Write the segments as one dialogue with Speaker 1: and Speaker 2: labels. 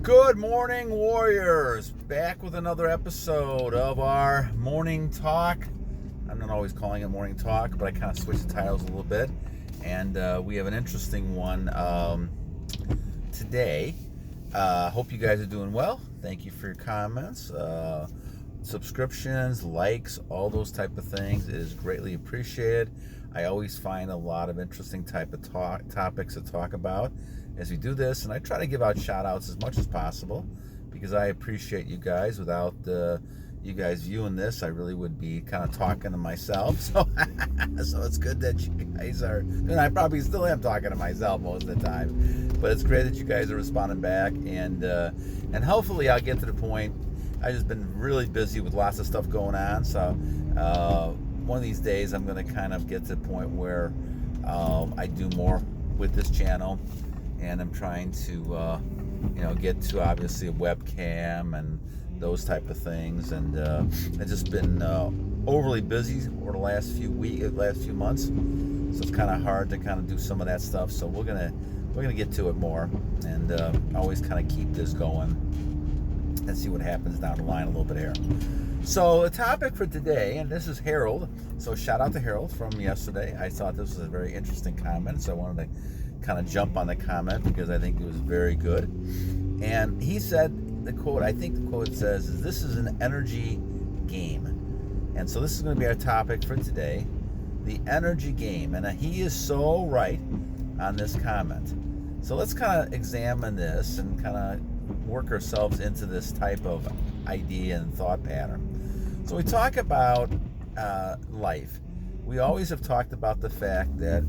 Speaker 1: Good morning, warriors. Back with another episode of our morning talk. I'm not always calling it morning talk, but I kind of switched the titles a little bit. And we have an interesting one today. Hope you guys are doing well. Thank you for your comments, subscriptions, likes, all those type of things. It is greatly appreciated. I always find a lot of interesting type of topics to talk about as we do this, and I try to give out shout outs as much as possible because I appreciate you guys. Without you guys viewing this, I really would be kind of talking to myself. So it's good that you guys are, and I probably still am talking to myself most of the time, but it's great that you guys are responding back, and hopefully I'll get to the point. I've just been really busy with lots of stuff going on, so one of these days I'm going to kind of get to the point where I do more with this channel, and I'm trying to get to obviously a webcam and those type of things, and I've just been overly busy over the last few months, so it's kind of hard to kind of do some of that stuff. So we're gonna get to it more, and always kind of keep this going and see what happens down the line a little bit here. So the topic for today, and this is Harold, so shout out to Harold from yesterday. I thought this was a very interesting comment, so I wanted to kind of jump on the comment because I think it was very good. And he said, the quote says, "This is an energy game." And so this is going to be our topic for today, the energy game. And he is so right on this comment. So let's kind of examine this and kind of work ourselves into this type of idea and thought pattern. So we talk about life. We always have talked about the fact that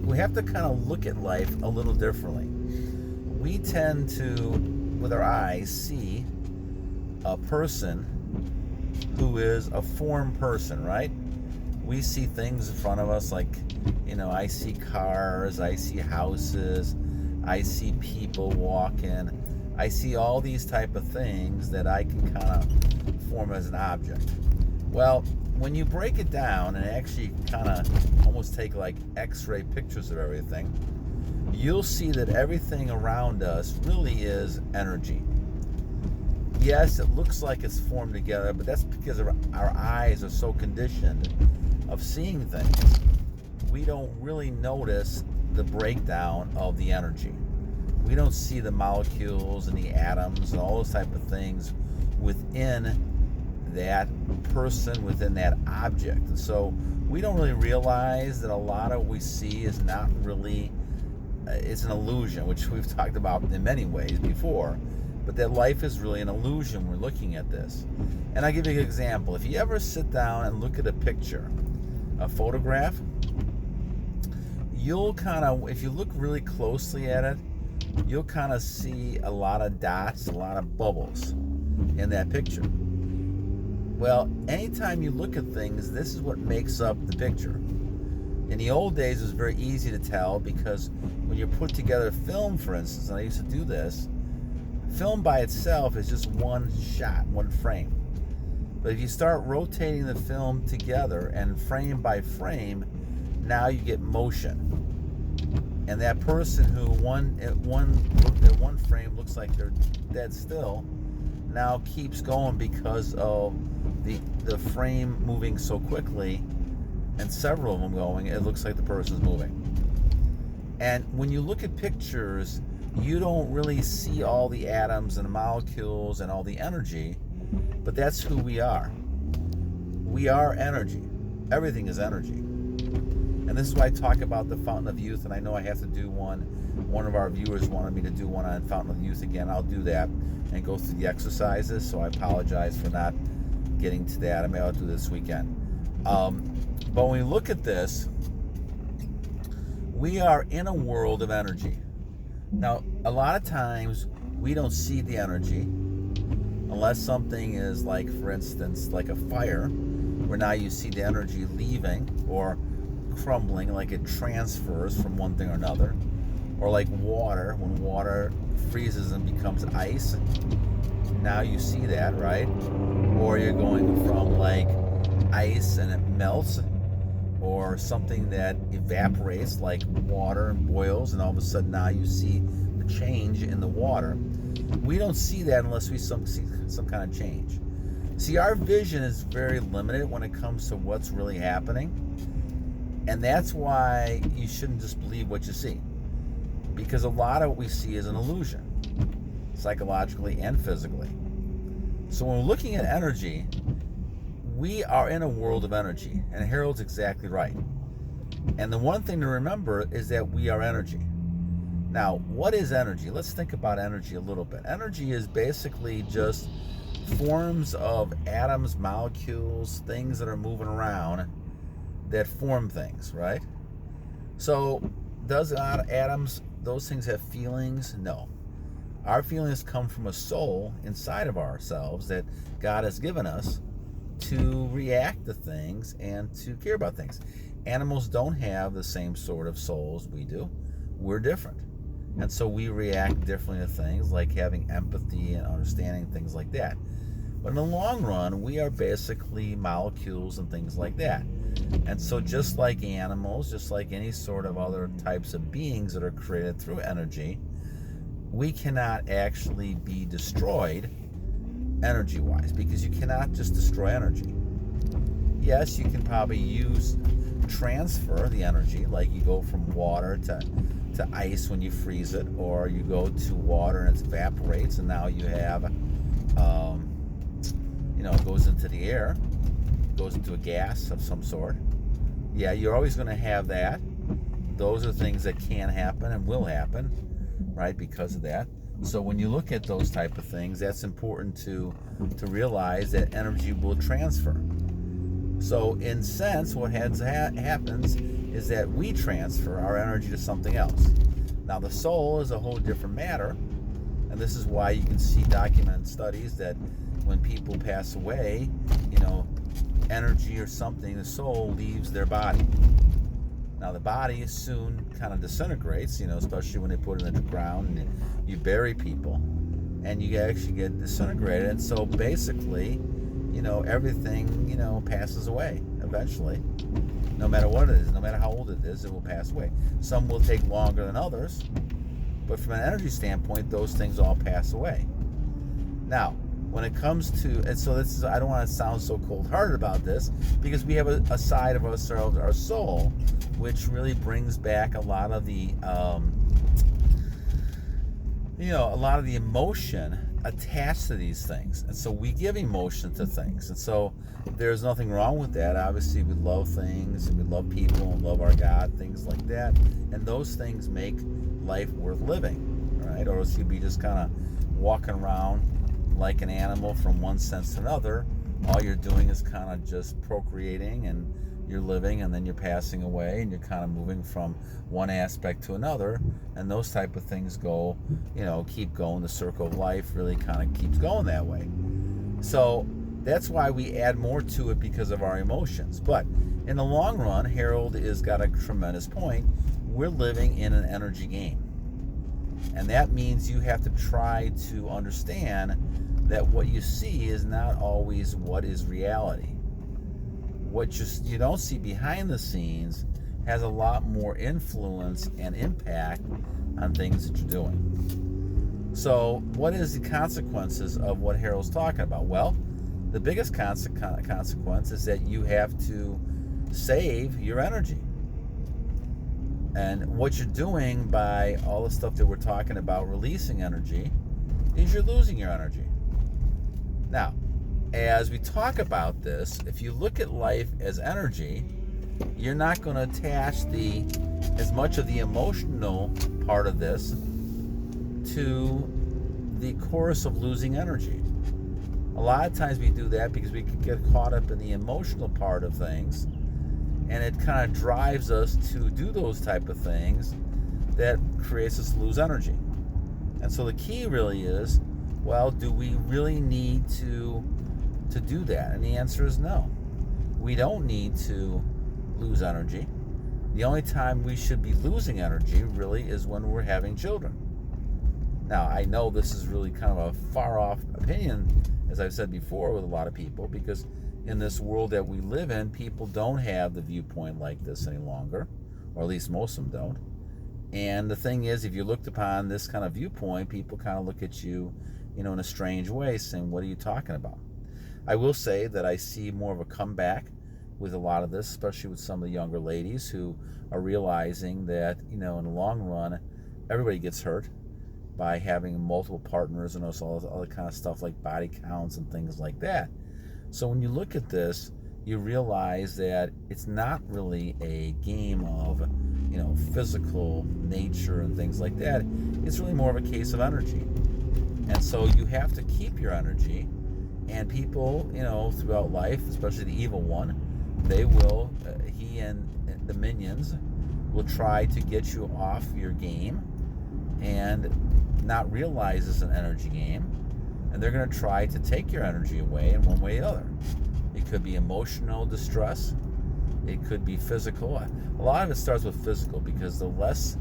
Speaker 1: we have to kind of look at life a little differently. We tend to, with our eyes, see a person who is a formed person, right? We see things in front of us like, I see cars, I see houses, I see people walking. I see all these type of things that I can kind of form as an object. Well, when you break it down and actually kind of almost take like x-ray pictures of everything, you'll see that everything around us really is energy. Yes, it looks like it's formed together, but that's because our eyes are so conditioned of seeing things. We don't really notice the breakdown of the energy. We don't see the molecules and the atoms and all those type of things within that person, within that object. And so we don't really realize that a lot of what we see is not really, it's an illusion, which we've talked about in many ways before, but that life is really an illusion. We're looking at this. And I'll give you an example. If you ever sit down and look at a picture, a photograph, you'll kind of, if you look really closely at it, you'll kind of see a lot of dots, a lot of bubbles in that picture. Well, anytime you look at things, this is what makes up the picture. In the old days, it was very easy to tell because when you put together film, for instance, and I used to do this, film by itself is just one shot, one frame. But if you start rotating the film together and frame by frame, now you get motion. And that person who one frame looks like they're dead still, now keeps going because of the frame moving so quickly, and several of them going, it looks like the person's moving. And when you look at pictures, you don't really see all the atoms and the molecules and all the energy, but that's who we are. We are energy. Everything is energy. And this is why I talk about the Fountain of Youth, and I know I have to do one. One of our viewers wanted me to do one on Fountain of Youth again. I'll do that and go through the exercises, so I apologize for not getting to that. I may have to do this weekend. But when we look at this, we are in a world of energy. Now, a lot of times, we don't see the energy unless something is like, for instance, like a fire, where now you see the energy leaving or crumbling, like it transfers from one thing or another. Or like water, when water freezes and becomes ice, now you see that, right? Or you're going from like ice and it melts, or something that evaporates like water and boils, and all of a sudden now you see the change in the water. We don't see that unless we see some kind of change. See, our vision is very limited when it comes to what's really happening. And that's why you shouldn't just believe what you see. Because a lot of what we see is an illusion, psychologically and physically. So when we're looking at energy, we are in a world of energy. And Harold's exactly right. And the one thing to remember is that we are energy. Now, what is energy? Let's think about energy a little bit. Energy is basically just forms of atoms, molecules, things that are moving around that form things, right? So, does atoms, those things have feelings? No. Our feelings come from a soul inside of ourselves that God has given us to react to things and to care about things. Animals don't have the same sort of souls we do. We're different. And so we react differently to things, like having empathy and understanding, things like that. But in the long run, we are basically molecules and things like that. And so just like animals, just like any sort of other types of beings that are created through energy, we cannot actually be destroyed energy-wise, because you cannot just destroy energy. Yes, you can probably transfer the energy, like you go from water to ice when you freeze it, or you go to water and it evaporates, and now you have, it goes into the air, goes into a gas of some sort. Yeah, you're always going to have that. Those are things that can happen and will happen, right, because of that. So when you look at those type of things, that's important to realize that energy will transfer. So in sense, what happens is that we transfer our energy to something else. Now the soul is a whole different matter, and this is why you can see documented studies that when people pass away, energy or something, the soul leaves their body. Now the body soon kind of disintegrates, especially when they put it in the ground and you bury people, and you actually get disintegrated. And so basically, everything, passes away eventually. No matter what it is, no matter how old it is, it will pass away. Some will take longer than others, but from an energy standpoint, those things all pass away. Now, when it comes to, and so this is, I don't want to sound so cold-hearted about this, because we have a side of ourselves, our soul, which really brings back a lot of the, a lot of the emotion attached to these things. And so we give emotion to things. And so there's nothing wrong with that. Obviously, we love things, and we love people, and love our God, things like that. And those things make life worth living, right? Or else you'd be just kind of walking around like an animal from one sense to another. All you're doing is kind of just procreating, and you're living, and then you're passing away, and you're kind of moving from one aspect to another, and those type of things go, keep going. The circle of life really kind of keeps going that way. So that's why we add more to it, because of our emotions. But in the long run, Harold has got a tremendous point. We're living in an energy game. And that means you have to try to understand that what you see is not always what is reality. What you don't see behind the scenes has a lot more influence and impact on things that you're doing. So what is the consequences of what Harold's talking about? Well, the biggest consequence is that you have to save your energy. And what you're doing by all the stuff that we're talking about, releasing energy, is you're losing your energy. Now, as we talk about this, if you look at life as energy, you're not going to attach as much of the emotional part of this to the chorus of losing energy. A lot of times we do that because we can get caught up in the emotional part of things, and it kind of drives us to do those type of things that creates us to lose energy. And so the key really is, well, do we really need to do that? And the answer is no. We don't need to lose energy. The only time we should be losing energy really is when we're having children. Now, I know this is really kind of a far-off opinion, as I've said before, with a lot of people, because in this world that we live in, people don't have the viewpoint like this any longer, or at least most of them don't. And the thing is, if you looked upon this kind of viewpoint, people kind of look at you, in a strange way, saying, what are you talking about? I will say that I see more of a comeback with a lot of this, especially with some of the younger ladies who are realizing that, in the long run, everybody gets hurt by having multiple partners and also all this other kind of stuff like body counts and things like that. So when you look at this, you realize that it's not really a game of, physical nature and things like that. It's really more of a case of energy. And so you have to keep your energy. And people, throughout life, especially the evil one, they will, he and the minions will try to get you off your game and not realize it's an energy game. And they're going to try to take your energy away in one way or the other. It could be emotional distress. It could be physical. A lot of it starts with physical, because the less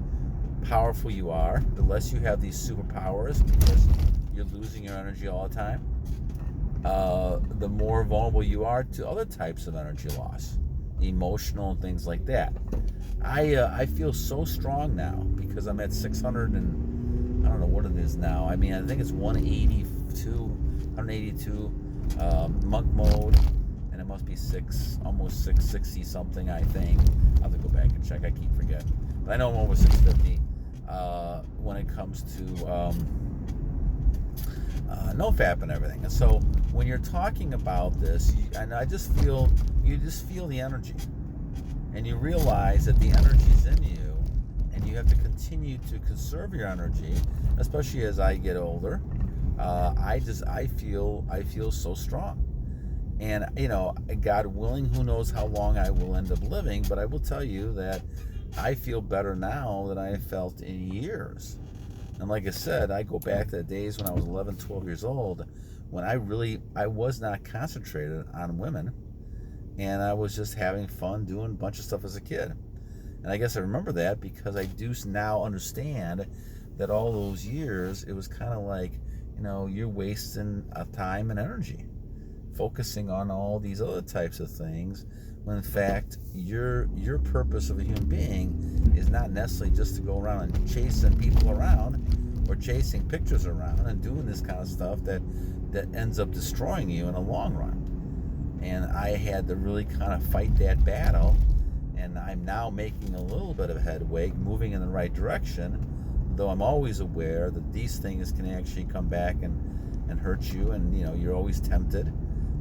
Speaker 1: powerful you are, the less you have these superpowers, because you're losing your energy all the time, the more vulnerable you are to other types of energy loss, emotional and things like that. I feel so strong now because I'm at 600 and I don't know what it is now. I think it's 182 monk mode, and it must be almost 660 something, I think. I'll have to go back and check. I keep forgetting, but I know I'm over 650 when it comes to NoFap and everything. And so when you're talking about this, you just feel the energy, and you realize that the energy is in you, and you have to continue to conserve your energy, especially as I get older. I feel so strong. And, God willing, who knows how long I will end up living, but I will tell you that I feel better now than I have felt in years. And like I said, I go back to the days when I was 11, 12 years old, when I was not concentrated on women, and I was just having fun doing a bunch of stuff as a kid. And I guess I remember that because I do now understand that all those years, it was kind of like, you're wasting time and energy focusing on all these other types of things, when in fact your purpose of a human being is not necessarily just to go around and chasing people around or chasing pictures around and doing this kind of stuff that ends up destroying you in the long run. And I had to really kind of fight that battle, and I'm now making a little bit of headway, moving in the right direction, though I'm always aware that these things can actually come back and hurt you, and you're always tempted,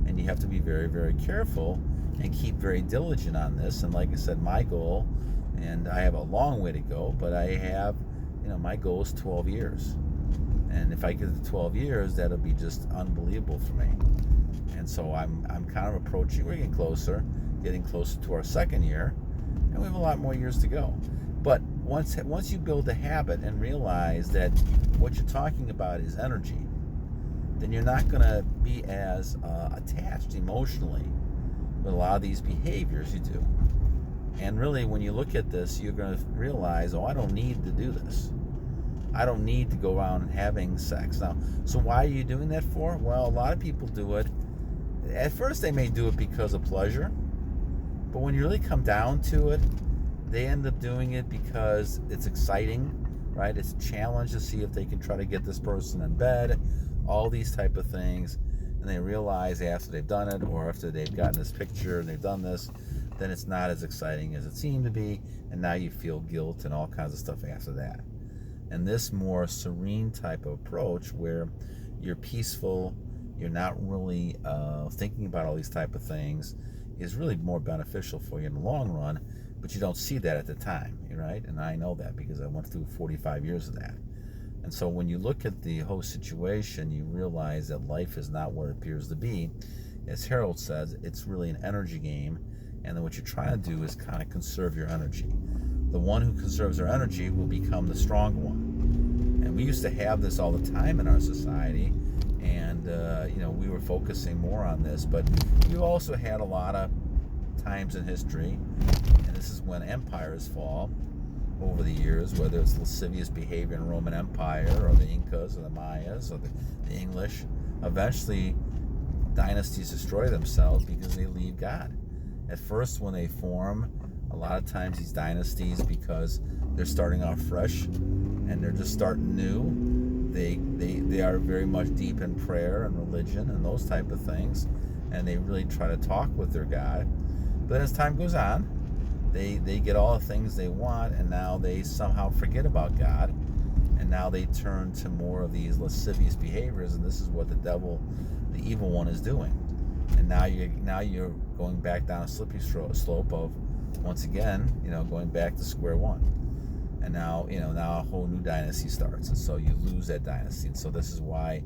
Speaker 1: and you have to be very, very careful and keep very diligent on this. And like I said, my goal, and I have a long way to go, but I have, my goal is 12 years. And if I get to 12 years, that'll be just unbelievable for me. And so I'm kind of approaching, we're getting closer to our second year, and we have a lot more years to go. But once you build a habit and realize that what you're talking about is energy, then you're not going to be as attached emotionally with a lot of these behaviors you do. And really, when you look at this, you're going to realize, I don't need to do this. I don't need to go around having sex. Now, so why are you doing that for? Well, a lot of people do it. At first, they may do it because of pleasure. But when you really come down to it, they end up doing it because it's exciting, right? It's a challenge to see if they can try to get this person in bed, all these type of things. And they realize after they've done it, or after they've gotten this picture and they've done this, then it's not as exciting as it seemed to be. And now you feel guilt and all kinds of stuff after that. And this more serene type of approach, where you're peaceful, you're not really thinking about all these type of things, is really more beneficial for you in the long run. But you don't see that at the time, right? And I know that because I went through 45 years of that. And so when you look at the whole situation, you realize that life is not what it appears to be. As Harold says, it's really an energy game. And then what you're trying to do is kind of conserve your energy. The one who conserves their energy will become the strong one. And we used to have this all the time in our society. And, we were focusing more on this. But we've also had a lot of times in history, and this is when empires fall over the years, whether it's lascivious behavior in the Roman Empire or the Incas or the Mayas or the English. Eventually, dynasties destroy themselves because they leave God. At first, when they form A lot of times these dynasties, because they're starting off fresh and they're just starting new, they are very much deep in prayer and religion and those type of things, and they really try to talk with their God. But as time goes on, they get all the things they want, and now they somehow forget about God, and now they turn to more of these lascivious behaviors, and this is what the devil, the evil one, is doing. And now you're going back down a slippery slope of, once again, going back to square one. And now a whole new dynasty starts, and so you lose that dynasty. And so this is why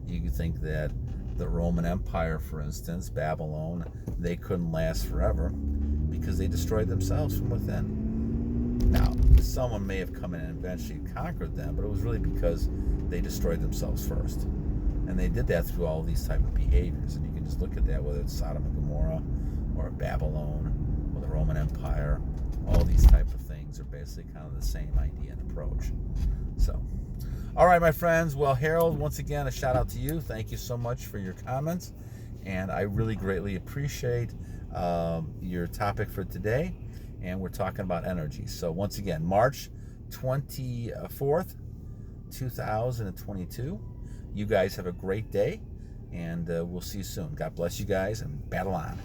Speaker 1: you think that the Roman Empire, for instance, Babylon, they couldn't last forever because they destroyed themselves from within. Now, someone may have come in and eventually conquered them, but it was really because they destroyed themselves first. And they did that through all these type of behaviors. And you can just look at that, whether it's Sodom and Gomorrah or Babylon or the Roman Empire. All these type of things are basically kind of the same idea and approach. So, all right, my friends. Well, Harold, once again, a shout out to you. Thank you so much for your comments. And I really greatly appreciate your topic for today. And we're talking about energy. So once again, March 24th, 2022. You guys have a great day, and we'll see you soon. God bless you guys, and battle on.